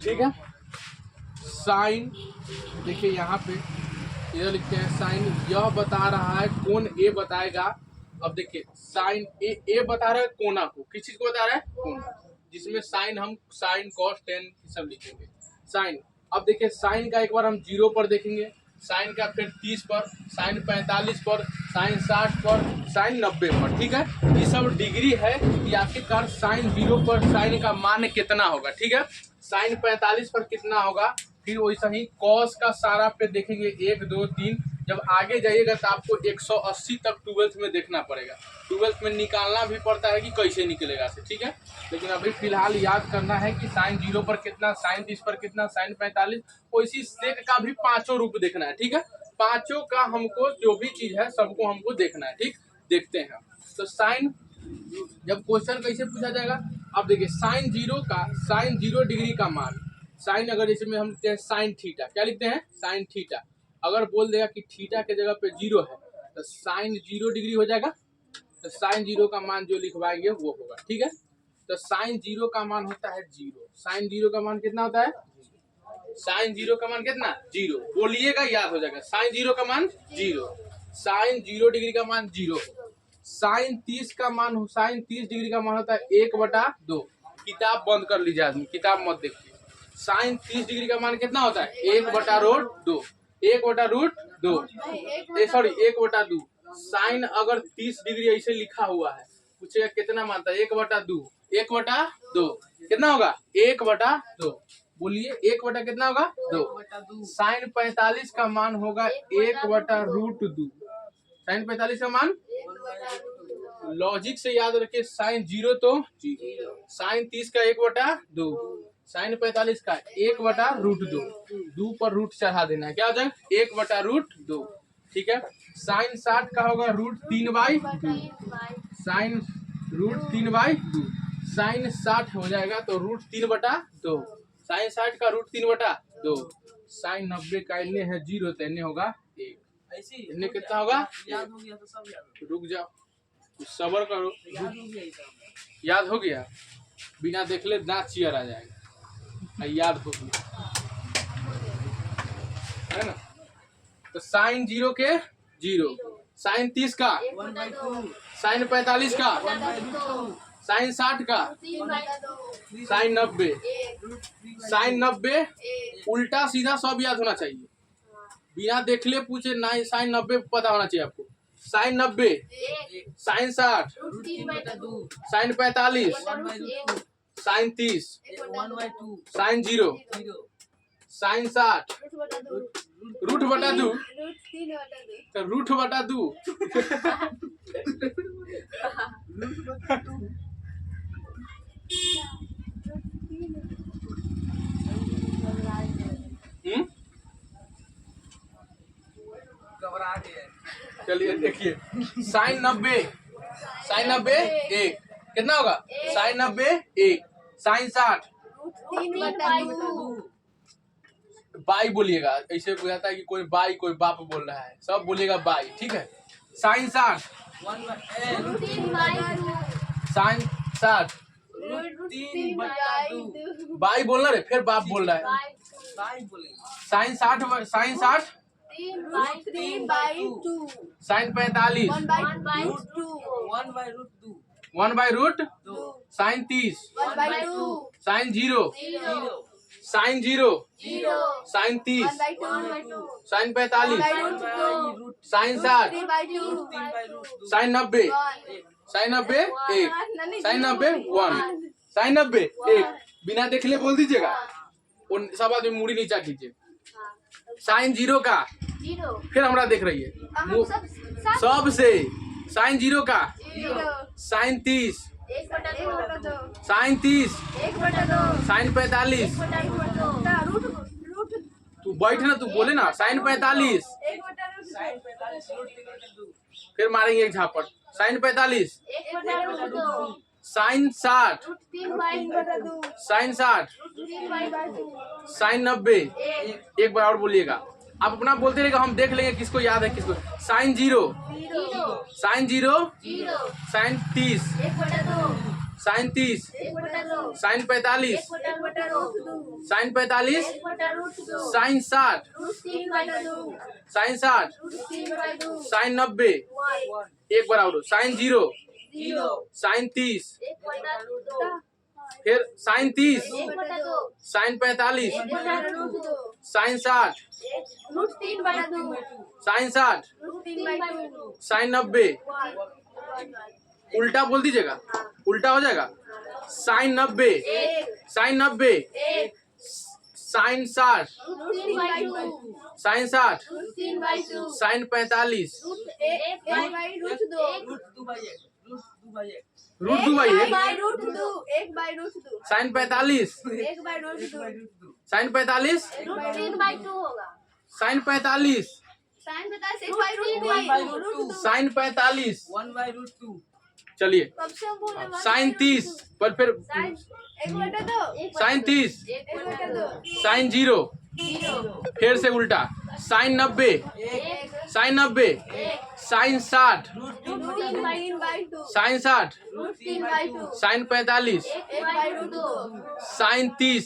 ठीक है। साइन देखिए यहाँ पे इधर लिखते हैं साइन, यह बता रहा है कोण ए बताएगा। अब देखिए साइन ए बता रहा है कोना को, किस चीज को बता रहा है? कोण, जिसमें साइन हम साइन कॉस टेन सब लिखेंगे साइन। अब देखिए साइन का एक बार हम 0 पर देखेंगे, साइन का फिर 30 पर, साइन 45 पर, साइन 60 पर, साइन 90 पर। ठीक है, ये सब डिग्री है कि आखिरकार साइन 0 पर साइन का मान कितना होगा। ठीक है, साइन 45 पर कितना होगा, फिर वैसा ही कॉस का सारा पे देखेंगे 1 2 3। जब आगे जाइएगा तो आपको 180 तक 12th में देखना पड़ेगा, 12th में निकालना भी पड़ता है कि कैसे निकलेगा से। ठीक है, लेकिन अभी फिलहाल याद करना है कि साइन 0 पर कितना, साइन 30 पर कितना, साइन 45। वैसी सेक का भी 5 रूप देखना है। ठीक है, 5 का हमको जो भी चीज है सबको हमको देखना है। ठीक, देखते हैं। तो साइन जब क्वेश्चन कैसे पूछा जाएगा, अब देखिए साइन 0 का, साइन 0 डिग्री का मान, साइन अगर इसमें हम लिखते हैं साइन थीटा, क्या लिखते हैं? Sine theta. अगर बोल देगा कि थीटा के जगह पे 0 है तो साइन 0 डिग्री हो जाएगा। तो साइन 0 का मान जो लिखवाएंगे वो होगा। ठीक है, तो साइन 0 का मान होता है 0। साइन 0 का मान कितना होता है? साइन 0 का मान कितना? 0। बोलिएगा, याद हो जाएगा। साइन 0 का मान 0, साइन 0 डिग्री का मान 0। साइन 30 का मान, साइन 30 डिग्री का मान होता है 1/2। किताब बंद कर लीजिए आदमी, किताब मत देखिए। साइन 30 डिग्री का मान कितना होता है? 1/√2, 1/√2 सॉरी 1/2। साइन अगर 30 डिग्री ऐसे लिखा हुआ है, पूछेगा कितना मानता है? 1/2, 1/2 कितना होगा? 1/2। बोलिए 1 कितना होगा? 2। साइन 45 का मान होगा 1/√2। साइन 45 का मान लॉजिक से याद रखिए, साइन 0 तो 0, साइन 30 का 1/2, साइन 45 का 1/√2, 2 पर रूट चढ़ा देना है, क्या हो जाएगा? 1/√2। ठीक है, साइन 60 का होगा √3/2, साइन √3/2, साइन 60 हो जाएगा तो √3/2, साइन 60 का √3/2। साइन 90 का इन्हें है 0 तो इन्हें होगा 1। इन्हें कितना होगा? याद हो गया तो सब याद। रुक जाओ, सबर करो। याद हो गया? बिना देख ले दांत चियर आ जाएगा। याद हो गया है ना? तो साइन 0 के 0, साइन 30 का 1/2, साइन 45 का, 1/2, साइन 60 का, साइन 90, साइन 90 उल्टा सीधा सब याद होना चाहिए। बिना देखले पूछे ना, साइन 90 पता होना चाहिए आपको। Sine 90, sine 60, sine 45, sine 30, 1/2, sine 0, sine 60, √2 तो √2 घबरा गए। चलिए देखिए, साइन 90, साइन 90 1 कितना होगा? साइन 90 1, साइन 60 बाई बोलिएगा, ऐसे बुझाता है कि कोई बाई कोई बाप बोल रहा है, सब बोलिएगा बाई। ठीक है, साइन 60, साइन 60 3/2 बाई बोलना रे, फिर बाप बोल रहा है। बाई बोलेंगे। Sine 60, sine 60, 3/2, sine 45, 1/2, 1/√2, sine 30, 1/2, sine 0, 0, sine 0, 0, sine 30, 1/2, sine 45, 1/2, sine 60, 3/2, sine 90, 1, sine 90 1, sine 90 1, sine 90 1। बिना देखले बोल दीजिएगा, उन सब आदमी मुड़ी नीचा कीजिए। साइन 0 का, 0, फिर हमरा देख रही है सब से, साइन 0 का, 0, साइन 30, 1/2, साइन 30, 1/2, साइन 45, 1/2, तू बैठ ना, तू बोले ना, साइन 45, 45√3/2, फिर मारेंगे एक झापट। Sine 45, 1/2, sine 60, 3/2, sine 60, 3/2, sine 90। एक बार और बोलिएगा, आप अपना बोलते रहेगा, हम देख लेंगे किसको याद है किसको। साइन 0, 0, साइन 0, 0, साइन 30, 1/2, साइन 30, एक बटा दो साइन 45, एक बटा रूट दो साइन 45, एक बटा रूट दो साइन 60, रूट 3 बटा दो साइन 60, रूट 3 बटा दो साइन 90, 1 एक बराबर साइन 0, 0 साइन 30, एक बटा दो फिर साइन 30, एक बटा दो साइन 45, एक बटा रूट दो साइन 60, रूट 3 बटा दो साइन 60, रूट 3 बटा दो साइन 90, उल्टा बोल दीजिएगा, उल्टा हो जाएगा। साइन 90, साइन 90, एक sine 60, root 3 by 2 sine 60, root 3 by 2 sine 45, root 1 by root 2 root 2 by 1 root 2 by 1 root 2 by 1, by root 2 1 by root 2 sine 45, 1 by root 2 sine 45, root 3 by 2 होगा साइन 45, साइन बता 6 by root 2 sine 45, 1 by root 2 चलिए कब से हम बोल रहे हैं sign 30, पर फिर साइन 1 बटा 2 साइन 30, 1 बटा 2 साइन 0, 0 फिर से उल्टा sine 90, 1 sine 90, sine 60, root 3 by 2 sine 60, root 3 by 2 sine 45, 1 by root 2 sine 30,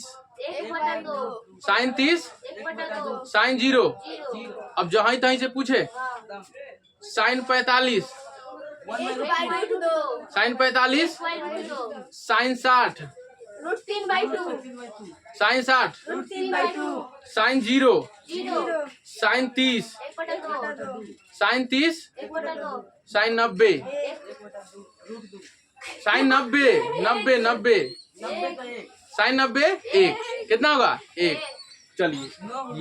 1 बटा 2 साइन 30, 1 बटा 2 साइन 0, 0 अब जहाँ तहीं से पूछे sine 45, 1 by root 2 sine 45, by root 2 sine 60, root 3 by 2 sine 60, root 3 by 2 sine 0, 0 sine 30, 1 बटा 2 साइन 30, 1 बटा 2 साइन 90, रूट 2 साइन 90, 90, 90, 90 का 1 साइन 90, 1 कितना होगा 1। चलिए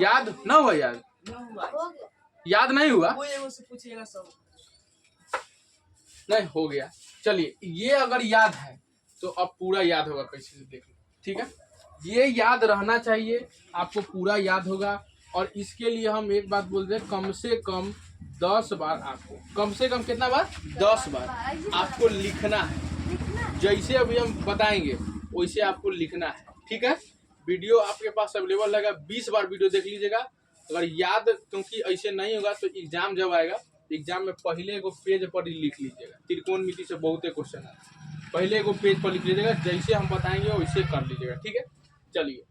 याद ना हुआ, याद न हुआ हो गया याद नहीं हुआ, वो एगो से पूछिएगा सब नहीं हो गया। चलिए ये अगर याद है तो अब पूरा याद होगा, कैसे से देख लो, ठीक है। ये याद रहना चाहिए, आपको पूरा याद होगा। और इसके लिए हम एक बात बोल रहे हैं, कम से कम 10 बार, आपको कम से कम कितना बार 10 बार आपको लिखना है। जैसे अभी हम बताएंगे वैसे आपको लिखना है, ठीक है। वीडियो आपके पास अवेलेबल रहेगा, 20 बार वीडियो देख लीजिएगा। अगर याद, क्योंकि ऐसे नहीं होगा तो एग्जाम जब आएगा, एग्जाम में पहले एगो पेज पर ही लिख लीजिएगा। त्रिकोणमिति से बहुत क्वेश्चन है, पहले एगो पेज पर लिख लीजिएगा, जैसे हम बताएंगे वैसे कर लीजिएगा, ठीक है। चलिए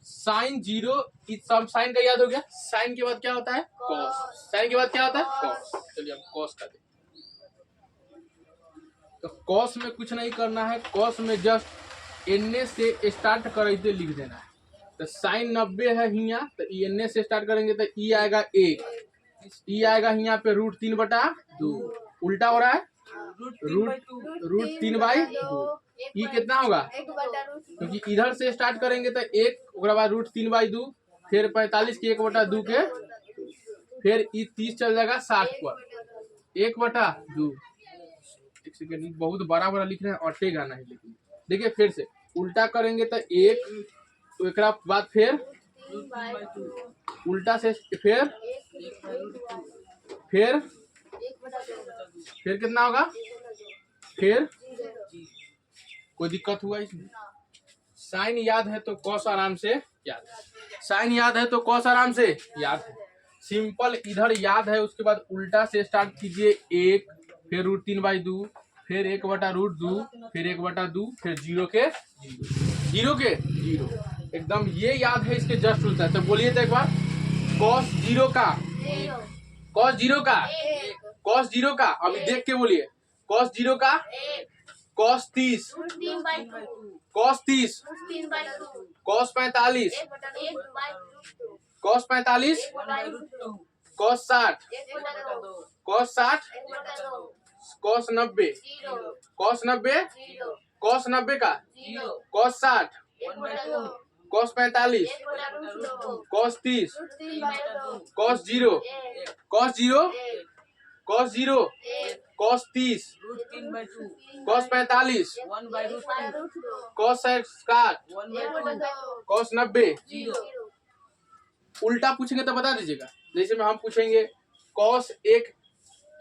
साइन 0, इस सब साइन का याद हो गया। साइन के बाद क्या होता है कॉस, साइन के बाद क्या होता है कॉस। चलिए हम कॉस का दें, तो कॉस में कुछ नहीं करना है, कॉस में जस्ट एन से स्टार्ट करते लिख देना है। तो साइन 90 है यहाँ, तो एन से स्टार्ट करेंगे तो ई आएगा 1, ई आएगा यहाँ पे रूट 3/2, उल्टा हो रहा है रूट 3/2। ई कितना होगा, 1 बटा रूट 2 क्योंकि इधर से स्टार्ट करेंगे तो 1, उसके बाद रूट 3/2, फिर 45 के 1/2 के, फिर ई 30 चल जाएगा 60 पर 1/2। एक सेकेंड, बहुत बड़ा बड़ा लिख रहे हैं, अटेगा नहीं। लेकिन देखिए फिर से उल्टा करेंगे तो 1, तो एक बाद फिर 3 बाई 2 उल्टा से फिर 1 बटा 2 फिर कितना होगा, फिर कोई दिक्कत हुआ इसमें। साइन याद है तो कॉस आराम से याद है, साइन याद है तो कॉस आराम से याद है। सिंपल इधर याद है, उसके बाद उल्टा से स्टार्ट कीजिए 1, फिर रूट 3/2, फिर 1/√2, फिर 1/2, फिर 0 के 0 एकदम ये याद है। इसके जस्ट उल्टा, तो बोलिए तो एक बार, कॉस 0 का, कॉस 0 का, कॉस 0 का, अभी देख के बोलिए, कॉस 0 का, cos 30, root 3 by 2 cos 30, root 3 by 2 cos 45, 1 बटा 2 कॉस 45, 1 बाई रूट 2 कॉस 60, 1 बटा 2 कॉस 60, 1 बटा 2 कॉस 90, 0 कॉस 90, 0 कॉस 90 का, 0 कॉस 60, 1 बटा 2 कॉस 45, 1 बटा root 2 cos 30, root 3 by 2 cos 0, 1 cos 0, cos 0, 1 cos 30, root 3/2 cos 45, 1 by root 2 root 2 cos 60, 1 1 by बटा 2 2 cos 90। 0 उल्टा पूछेंगे तो बता दीजिएगा। जैसे में हम पूछेंगे कॉस 1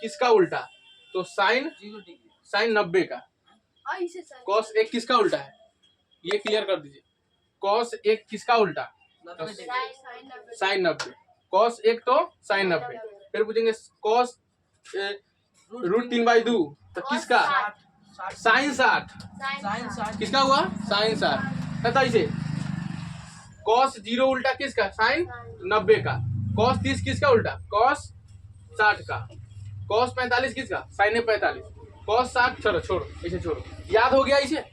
किसका उल्टा, तो साइन 0 डिग्री साइन 90 का। ऐसे सर कॉस 1 किसका उल्टा है, ये क्लियर कर दीजिए। कॉस 1 किसका उल्टा, 90 डिग्री साइन 90। कॉस 1 तो साइन 90। फिर पूछेंगे कॉस रूट 3/2 तो किसका, साइन 60 साइन 60 किसका हुआ? साइन 60 तथा इसे कॉस 0 उल्टा किसका? साइन 90 का। कॉस 30 किसका उल्टा? कॉस 60 का। कॉस 45 किसका? साइन 45। कॉस 60 छोड़ो छोड़ो इसे छोड़ो। याद हो गया इसे?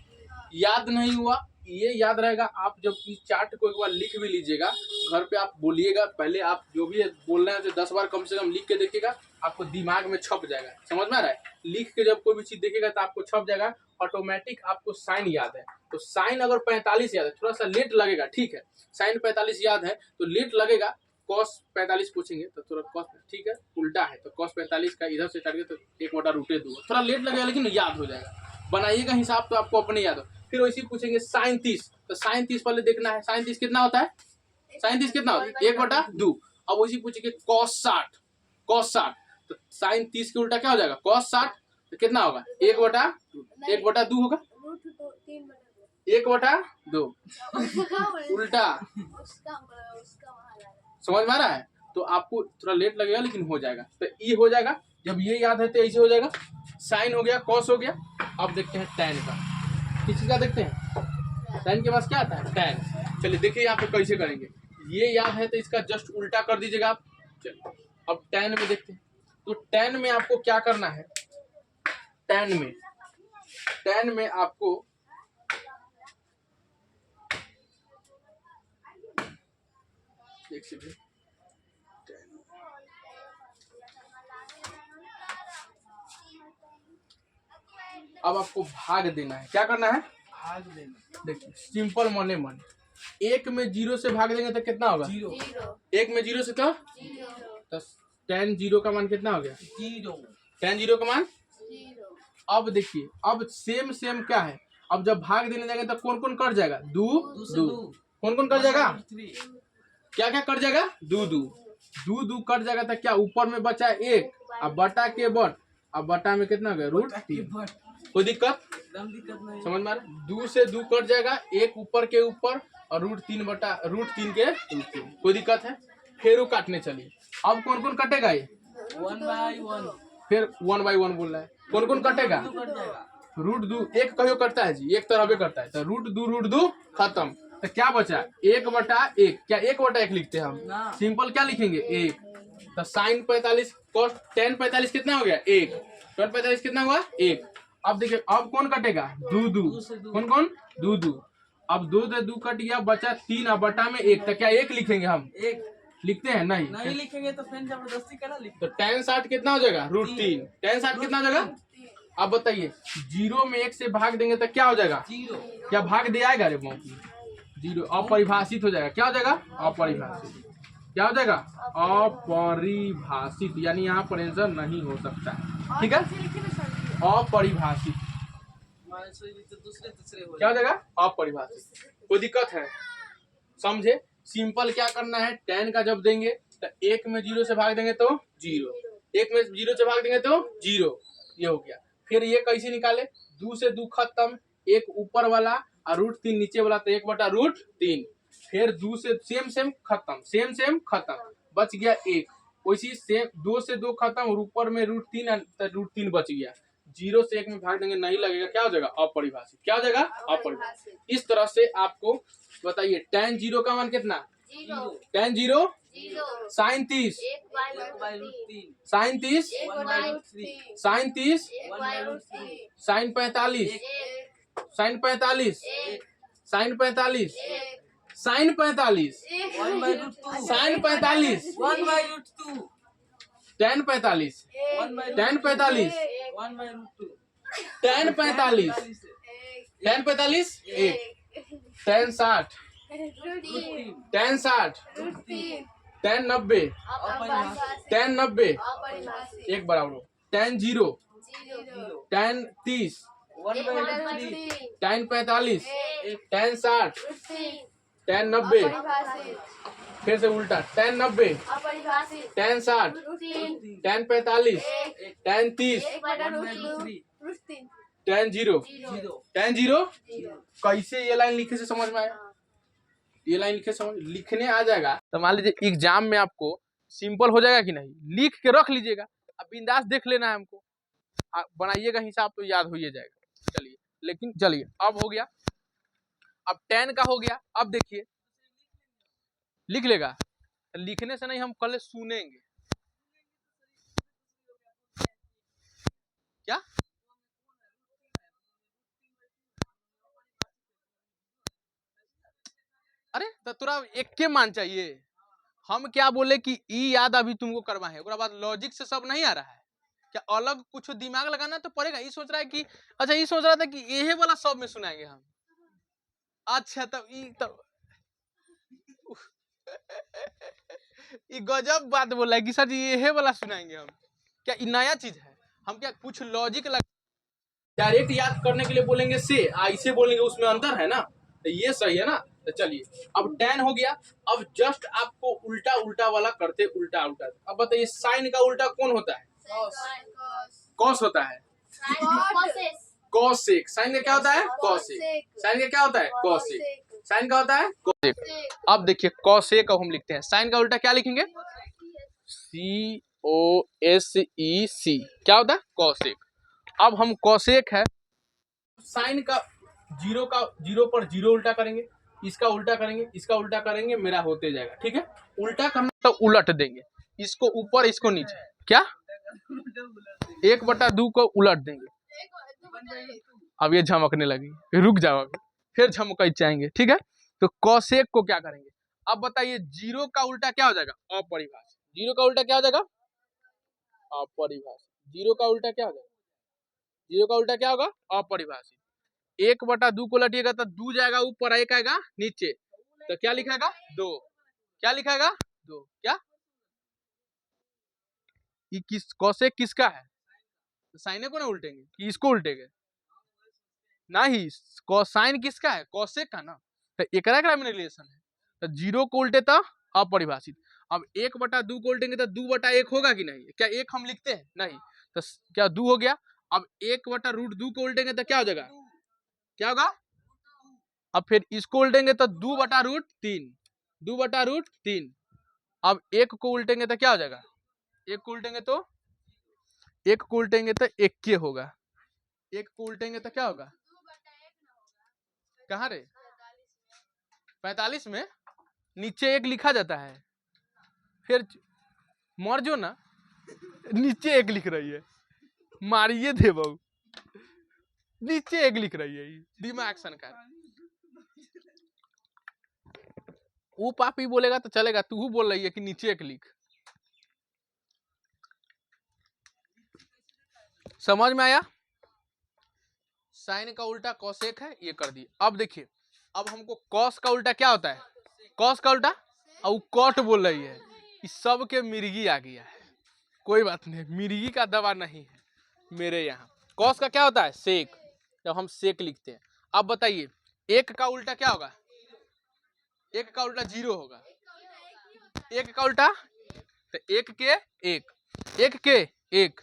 याद नहीं हुआ? ये याद रहेगा। आप जब इस चार्ट को एक बार लिख भी लीजिएगा, घर पे आप बोलिएगा, पहले आप जो भी बोल रहे हैं 10 बार कम से कम लिख के देखिएगा, आपको दिमाग में छप जाएगा। समझ में आ रहा है? लिख के जब कोई भी चीज देखेगा तो आपको छप जाएगा, ऑटोमेटिक आपको साइन याद है। तो साइन अगर 45 याद है, थोड़ा सा लेट लगेगा, ठीक है, साइन 45 याद है तो लेट लगेगा। कॉस 45 पूछेंगे तो थोड़ा कॉस, ठीक है, उल्टा है तो कॉस 45 का इधर से काट के तो 1/√2 थोड़ा लेट लगेगा, लेकिन याद हो जाएगा। बनाइएगा हिसाब तो आपको अपने याद हो। फिर वैसे पूछेंगे साइन 30, तो साइन 30 पहले देखना है, साइन 30 कितना होता है? साइन 30 कितना होता है? 1/2। अब वैसे पूछेंगे कॉस 60, कॉस 60 तो साइन 30 के उल्टा क्या हो जाएगा? कॉस 60 तो कितना होगा? 1/2 होगा। 1/2 उल्टा। समझ में आ रहा है? तो आपको थोड़ा लेट लगेगा लेकिन हो जाएगा। तो ये हो जाएगा। जब ये याद है तो ऐसे हो जाएगा। साइन हो गया, कॉस हो गया। अब देखते हैं टैन का। किसी का देखते हैं टैन के पास क्या आता है? टैन। चलिए देखिए यहाँ पे कैसे करेंगे। ये याद है तो इसका जस्ट उल्टा कर दीजिएगा आप। चलिए अब टैन में देखते हैं। तो टैन में आपको क्या करना है? टैन में आपको एक सेकंड, अब आपको भाग देना है। क्या करना है? भाग देना। देखिए सिंपल मने मन। 1 में 0 से भाग देंगे तो कितना होगा? 1 में 0 से तो tan 0 का मान कितना हो गया? 0। tan 0 का मान। अब देखिए अब सेम क्या है? अब जब भाग देने जाएंगे तो कौन कौन कट जाएगा? 2 कौन कौन कट जाएगा? क्या क्या कट जाएगा? 2 कट जाएगा तो क्या ऊपर में बचा 1, अब बटा के बट, अब बटा में कितना हो गया? √3। कोई दिक्कत? एकदम दिक्कत नहीं। समझ में आ रहा है? 2 से 2 कट जाएगा, 1 ऊपर के ऊपर और √3 बटा √3 के √3। कोई दिक्कत है? फिर वो काटने चलिए। अब कौन कौन कटेगा? ये 1/1 फिर 1/1 बोल रहा है। कौन कौन कटेगा? कट जाएगा। √2 एक कहियो कटता है जी, एक तरह करता है तो √2 खत्म। तो क्या बचा? 1/1। क्या 1/1 लिखते हैं हम? ना। सिंपल क्या लिखेंगे? 1। तो साइन 45 कॉस tan 45 कितना हो गया? 1। tan 45 कितना हुआ? 1। अब देखिए अब कौन कटेगा? 2। कौन कौन? 2। अब 2 से 2 कट गया, बचा 3 और बटा में 1। तो क्या 1 लिखेंगे हम? 1 लिखते हैं नहीं? नहीं लिखेंगे तो फिर जबरदस्ती करा लिख। तो tan 60 कितना हो जाएगा? √3। tan 60 कितना हो जाएगा? अब बताइए 0 में 1 से भाग देंगे तो क्या हो जाएगा? 0। क्या भाग दे आएगा? रे मौकी 0 अपरिभाषित हो जाएगा। क्या हो जाएगा? अपरिभाषित। क्या हो जाएगा? अपरिभाषित, यानी यहाँ पर आंसर नहीं हो सकता। ठीक है, अपरिभाषित। दूसरे हो क्या हो जाएगा? अपरिभाषित। कोई दिक्कत है? समझे? सिंपल क्या करना है? tan का जब देंगे तो 1 में 0 से भाग देंगे तो 0, 1 में 0 से भाग देंगे तो 0। ये हो गया। फिर ये कैसे निकाले? 2 से 2 खत्म, 1 ऊपर वाला और √3 नीचे वाला तो 1/√3। फिर 2 से सेम खत्म, सेम खत्म, बच गया 1। वैसी सेम 2 से 2 खत्म और ऊपर में √3 तो √3 बच गया। 0 से 1 में भाग देंगे नहीं लगेगा। क्या हो जाएगा? अपरिभाषित। क्या हो जाएगा? अपरिभाषित। इस तरह से आपको बताइए tan 0 का मान कितना? tan 0 sine 30, sine 30, sine 30, sine 45, sine 45, sine 45, sine 45, sine 45, 1/√2 tan 45, tan 45, 1/√2 tan 45, tan 45, 1, tan 60, tan 60, tan 90, tan 90 एक बराबर, tan 0, tan 30, 1/√3 tan 45, tan 60, tan 90, फिर से उल्टा tan 90, tan 60, tan 45, tan 30, 1/√3 tan 0, 0 tan 0। कैसे ये लाइन लिखे से समझ में आया? ये लाइन लिखे समझ लिखने आ जाएगा तो मान लीजिए एग्जाम में आपको सिंपल हो जाएगा कि नहीं? लिख के रख लीजिएगा, अब बिंदास देख लेना है हमको, बनाइएगा हिसाब तो याद हो ही जाएगा। लेकिन चलिए अब हो गया, अब tan का हो गया। अब देखिए लिख लेगा, लिखने से नहीं, हम कल सुनेंगे। क्या अरे तो तोरा एक के मान चाहिए। हम क्या बोले कि ई याद अभी तुमको करवा है, उसके बाद लॉजिक से सब नहीं आ रहा है क्या, अलग कुछ दिमाग लगाना तो पड़ेगा। ये सोच रहा है कि अच्छा, ये सोच रहा था कि यही वाला सब में सुनाएंगे हम। अच्छा तब ये गजब बात बोला है कि सर जी यही वाला सुनाएंगे हम, क्या ये नया चीज है। हम क्या कुछ लॉजिक लगा, डायरेक्ट याद करने के लिए बोलेंगे से, ऐसे बोलेंगे उसमें अंतर है ना, तो ये सही है ना। तो चलिए अब tan हो गया। अब जस्ट आपको उल्टा उल्टा वाला करते, उल्टा उल्टा। अब बताइए साइन का उल्टा कौन होता है? कॉस होता है। कॉसेक। साइन का क्या होता है? कॉसेक। साइन का क्या होता है? कॉसेक। साइन का होता है कॉसेक। अब देखिए कॉसेक अब हम लिखते हैं, साइन का उल्टा क्या लिखेंगे? COSEC। क्या होता है? कॉसेक। अब हम कॉसेक है, साइन का जीरो पर जीरो उल्टा करेंगे, इसका उल्टा करेंगे, इसका उल्टा करेंगे, मेरा होते जाएगा। ठीक है, उल्टा करना तो उलट देंगे, इसको ऊपर इसको नीचे। क्या 1/2 को उलट देंगे। अब ये झमकने लगी, रुक जाओ अभी, फिर झमक चाहेंगे। ठीक है, तो कॉसेक को क्या करेंगे? अब बताइए जीरो का उल्टा क्या हो जाएगा? अपरिभाषित। जीरो का उल्टा क्या हो जाएगा? अपरिभाषित। जीरो का उल्टा क्या हो जाएगा? जीरो का उल्टा क्या होगा? अपरिभाषित। 1/2 को लटिएगा तो 2 जाएगा ऊपर, 1 आएगा नीचे, तो क्या लिखाएगा? 2। क्या लिखाएगा? 2। क्या ये किस कॉसेक किसका है? तो साइने को ना उल्टेंगे कि इसको उल्टेंगे? नहीं, कोसाइन किसका है? कॉसेक का ना, तो एकरा एकरा में रिलेशन है। तो जीरो को उल्टे तो अपरिभाषित। अब 1/2 को उल्टेंगे तो 2/1 होगा कि नहीं? क्या 1 हम लिखते हैं? नहीं, तो क्या 2 हो गया। अब 1/√2 को उल्टेंगे तो क्या हो जाएगा? क्या होगा? अब फिर इसको उल्टेंगे तो 2/√3। 2/√3। अब 1 को उल्टेंगे तो क्या हो जाएगा? 1 को उल्टेंगे तो 1 के होगा। 1 को उल्टेंगे तो क्या होगा? कहाँ रे? 45 में नीचे 1 लिखा जाता है, फिर मर जो ना, नीचे 1 लिख रही है, मारिए दे बहू, नीचे 1 लिख रही है, दिमाग सनकार। वो पापी बोलेगा तो चलेगा, तू बोल रही है कि नीचे 1 लिख। समझ में आया? साइन का उल्टा कॉसेक है, ये कर दिए। अब देखिए, अब हमको कॉस का उल्टा क्या होता है? कॉस का उल्टा, और कॉट बोल रही है, इस सब के मिर्गी आ गया है। कोई बात नहीं, मिर्गी का दवा नहीं है मेरे यहाँ। कॉस का क्या होता है? सेक। जब हम सेक लिखते हैं। अब बताइए 1 का उल्टा क्या होगा? 1 का उल्टा 0 होगा। 1 का उल्टा तो 1 के 1, 1 के 1।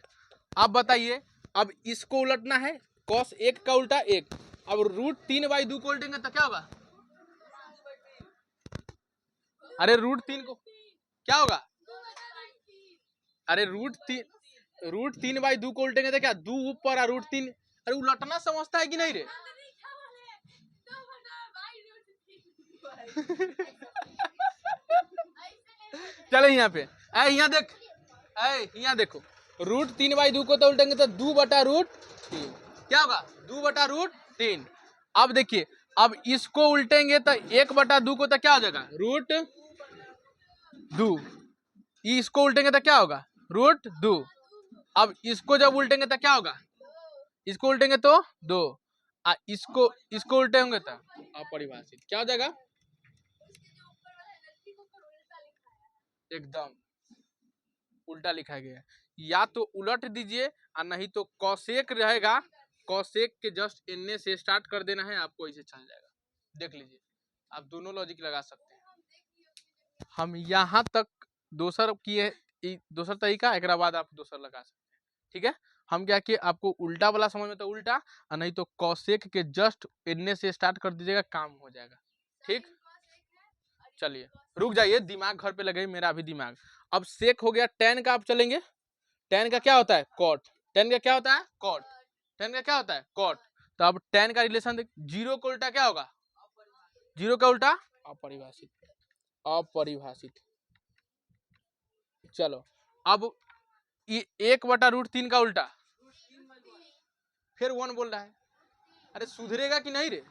अब बताइए, अब इसको उलटना है, cos 1 का उल्टा 1। अब √3/2 को उल्टेंगे तो क्या होगा? अरे √3 को क्या होगा? अरे √3/2 को उल्टेंगे तो क्या? 2 ऊपर और √3। अरे उलटना समझता है कि नहीं रे? चले यहाँ पे, यहाँ देख, यहाँ देखो, √3/2 को तो उल्टेंगे तो 2/√3। क्या होगा? 2/√3। अब देखिए, अब इसको उल्टेंगे तो 1/2 को तो क्या हो जाएगा? √2। इसको उल्टेंगे तो क्या होगा? √2। अब इसको जब उल्टेंगे तो क्या होगा? इसको उल्टेंगे तो 2, इसको उल्टेंगे तो अपरिभाषित। क्या हो जाएगा? एकदम उल्टा लिखा गया है। या तो उलट दीजिए और नहीं तो कॉसेक रहेगा, कॉसेक के जस्ट एन से स्टार्ट कर देना है, आपको इसे चल जाएगा। देख लीजिए, आप दोनों लॉजिक लगा सकते हैं। हम यहाँ तक दोसर किए, दोसर तरीका, एक बाद आप दोसर लगा सकते हैं। ठीक है, हम क्या किए, आपको उल्टा वाला समझ में तो उल्टा, और नहीं तो कॉसेक के जस्ट एन से स्टार्ट कर दीजिएगा, काम हो जाएगा। ठीक, चलिए रुक जाइए, दिमाग घर पे लगे, मेरा भी दिमाग। अब सेक हो गया। tan का आप चलेंगे, tan का क्या होता है? कॉट। tan का क्या होता है? कॉट। tan का क्या होता है? कॉट। तो अब tan का रिलेशन देख, जीरो का उल्टा क्या होगा, जीरो का उल्टा अपरिभाषित, अपरिभाषित। चलो अब ये 1/√3 का उल्टा, फिर 1 बोल रहा है, अरे सुधरेगा कि नहीं रे,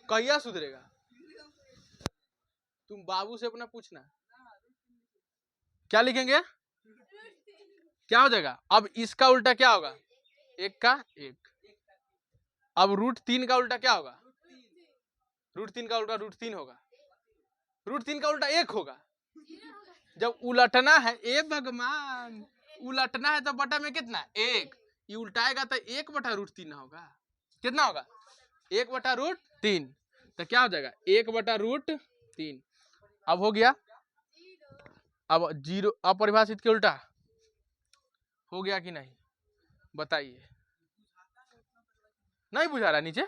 कहिया सुधरेगा, तुम बाबू से अपना पूछना। क्या लिखेंगे, क्या हो जाएगा, अब इसका उल्टा क्या होगा, 1 का 1। अब √3 का उल्टा क्या होगा, √3 का उल्टा √3 होगा, √3 का उल्टा 1 होगा। जब उलटना है, ए भगवान, उलटना है तो बटा में कितना 1, ये उल्टाएगा तो 1/√3 होगा, कितना होगा 1/√3, तो क्या हो जाएगा 1/√3। अब हो गया, अब जीरो अपरिभाषित के उल्टा हो गया कि नहीं बताइए, नहीं बुझा रहा नीचे,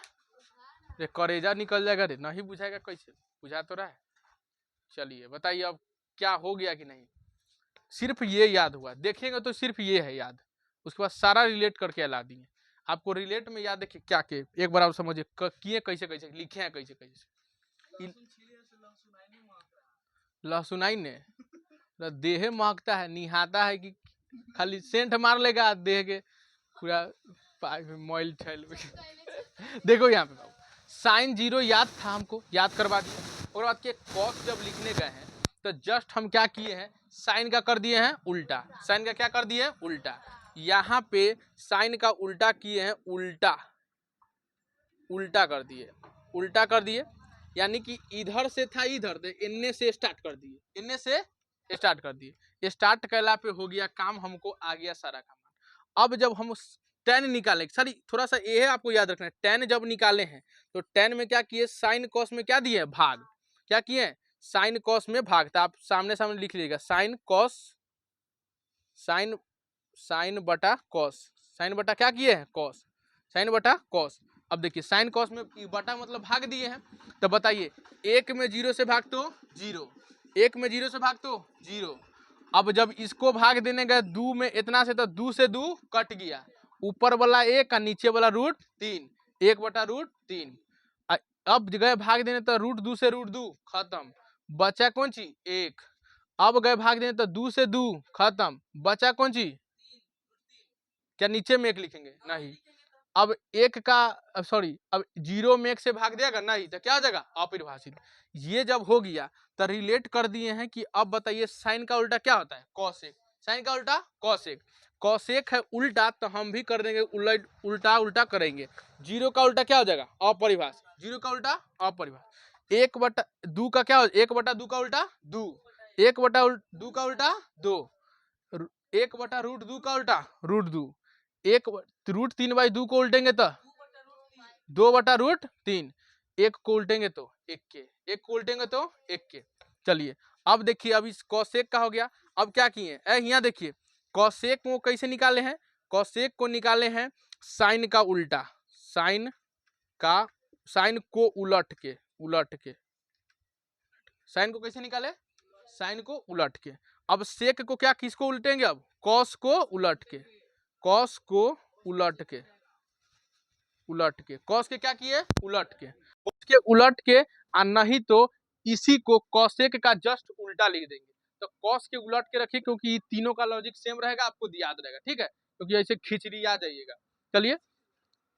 रे करेजा निकल जाएगा रे, नहीं बुझाएगा कैसे, बुझा तो रहा है। चलिए बताइए अब क्या हो गया कि नहीं, सिर्फ ये याद हुआ, देखेंगे तो सिर्फ ये है याद, उसके बाद सारा रिलेट करके ला दिए। आपको रिलेट में याद देखिए क्या के, एक बार आप समझिए किए कैसे कैसे लिखे हैं, कैसे कैसे। लहसुनाई ने देह महकता है, निहाता है कि खाली सेंट मार लेगा देह के पूरा मोइल ठैल। देखो यहाँ पे साइन जीरो याद था, हमको याद करवा दिया, और बाद के कॉस जब लिखने गए हैं तो जस्ट हम क्या किए हैं, साइन का कर दिए हैं उल्टा, साइन का क्या कर दिए हैं उल्टा, यहाँ पे साइन का उल्टा किए हैं उल्टा, उल्टा कर दिए, उल्टा कर दिए, यानी कि इधर से था इधर, इनने से स्टार्ट कर दिए, इनने से स्टार्ट कर दिए, स्टार्ट कैला पे हो गया काम, हमको आ गया सारा काम। अब जब हम tan निकाले, सॉरी थोड़ा सा ये है आपको याद रखना है, tan जब निकाले हैं तो tan में क्या किए, साइन कॉस में क्या दिए भाग, क्या किए साइन कॉस में भाग, तो आप सामने सामने लिख लीजिएगा साइन कॉस, साइन साइन बटा कॉस, साइन बटा क्या किए हैं कॉस, साइन बटा कॉस। अब देखिए साइन कॉस में बटा मतलब भाग दिए हैं, तो बताइए 1 में 0 से भाग तो 0, 1 में 0 से भाग तो 0। अब जब इसको भाग देने गए 2 में, इतना से तो 2 से 2 कट गया, ऊपर वाला 1 और नीचे वाला √3, 1/√3। अब गए भाग देने तो √2 से √2 खत्म, बचा कौन चीज 1। अब गए भाग देने तो 2 से 2 खत्म, बचा कौन चीज, क्या नीचे में 1 लिखेंगे नहीं, अब 1 का सॉरी, अब 0 में 1 से भाग देगा नहीं, तो क्या हो जाएगा अपरिभाषित। ये जब हो गया तो रिलेट कर दिए हैं कि अब बताइए साइन का उल्टा क्या होता है कॉसेक, साइन का उल्टा कॉसेक, कॉसेक है उल्टा, तो हम भी कर देंगे उल्टा उल्टा करेंगे। 0 का उल्टा क्या हो जाएगा अपरिभाषित, 0 का उल्टा अपरिभाषित। 1/2 का क्या हो, 1/2 का उल्टा 2, 1/2 का उल्टा 2, 1/√2 का उल्टा √2, 1√3/2 को उल्टेंगे तो 2/√3, 1 को उल्टेंगे तो 1 के, 1 को उल्टेंगे तो 1 के। चलिए अब देखिए, अब इस कॉसेक का हो गया, अब क्या किए यहाँ देखिए कॉसेक को कैसे निकाले हैं, कॉसेक को निकाले हैं साइन का उल्टा, साइन का, साइन को उलट के, उलट के, साइन को कैसे निकाले, साइन को उलट के। अब सेक को क्या किसको उल्टेंगे, अब कॉस को उलट के, कॉस को उलट के, उलट के कॉस के क्या किए उलट के, उसके उलट के, और नहीं तो इसी को कॉसेक का जस्ट उल्टा लिख देंगे। तो कॉस के उलट के रखिए, क्योंकि तीनों का लॉजिक सेम रहेगा, आपको याद रहेगा, ठीक है, क्योंकि ऐसे खिचड़ी आ जाइएगा। चलिए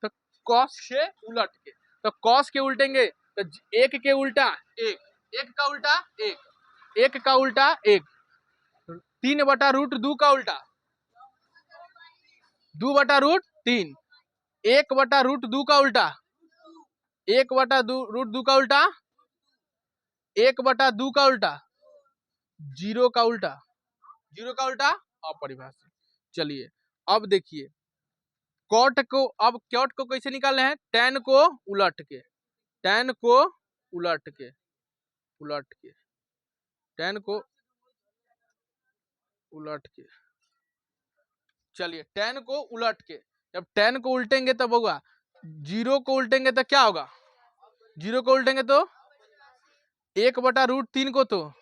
तो कॉस से उलट के, तो कॉस के उल्टेंगे तो 1 के उल्टा 1, 1 का उल्टा 1, 1 का उल्टा 1, 3/√2 का उल्टा 2/√3, 1/√2 का उल्टा 1/√2 का उल्टा 1/2 का उल्टा 0 का उल्टा, 0 का उल्टा अपरिभाषित। चलिए अब देखिए कॉट को, अब कॉट को कैसे निकाले हैं, tan को उलट के, tan को उलट के, उलट के, tan को उलट के। चलिए tan को उलट के, जब tan को उल्टेंगे तब होगा, 0 को उल्टेंगे तो क्या होगा, 0 को उल्टेंगे तो 1/√3 को, तो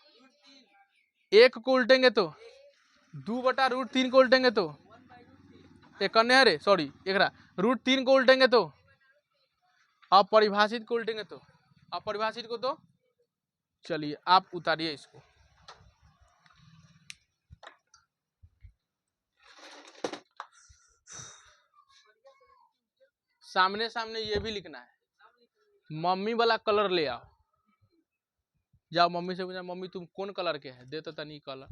1 को उल्टेंगे तो 2/√3 को उल्टेंगे तो एक अन्य है रे, सॉरी एक √3 को उल्टेंगे तो अपरिभाषित को उल्टेंगे तो अपरिभाषित को तो चलिए आप उतारिए इसको। सामने सामने ये भी लिखना है। मम्मी वाला कलर ले आओ, जाओ मम्मी से पूछा मम्मी तुम कौन कलर के है, दे तो तनी कलर।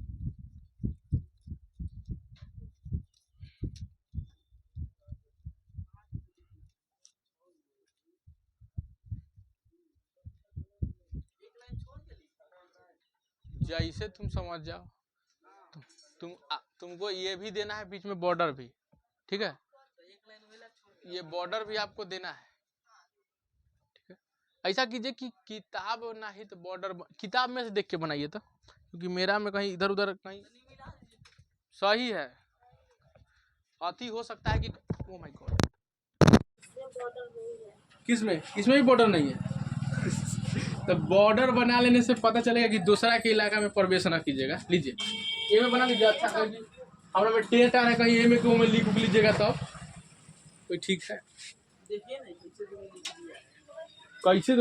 जैसे तुम समझ जाओ। तुमको ये भी देना है, बीच में बॉर्डर भी, ठीक है, ये बॉर्डर भी आपको देना है, ठीक है। ऐसा कीजिए कि किताब ना ही तो बॉर्डर किताब में से देख के बनाइए तो, क्योंकि मेरा में कहीं इधर उधर कहीं सही है, अति हो सकता है कि ओ माय गॉड किसमें इसमें भी बॉर्डर नहीं है। तो बॉर्डर बना लेने से पता चलेगा कि दूसरा के इलाका में प्रवेश ना कीजिएगा। लीजिए ये में बना लीजिए, अच्छा करिए। हमारा में टेट आ रहा है कहीं ए में को में लिख लीजिएगा तब तो ठीक है। देखिए ना कैसे लिख दिया। कैसे